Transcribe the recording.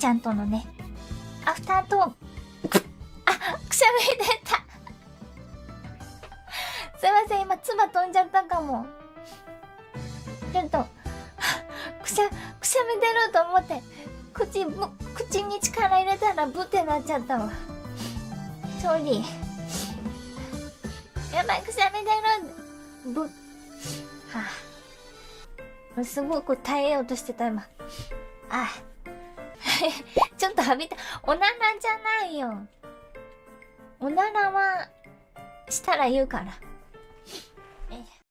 ちゃんとのね、アフタートーク。あ、くしゃみ出た。すいません、今、唾飛んじゃったかも。ちょっと、くしゃみ出ると思って、口に力入れたらブってなっちゃったわ。ソーリー。やばい、くしゃみ出る。ブ。はぁ、すごく耐えようとしてた、今。あちょっと浴びた。おならじゃないよ。おならは、したら言うから。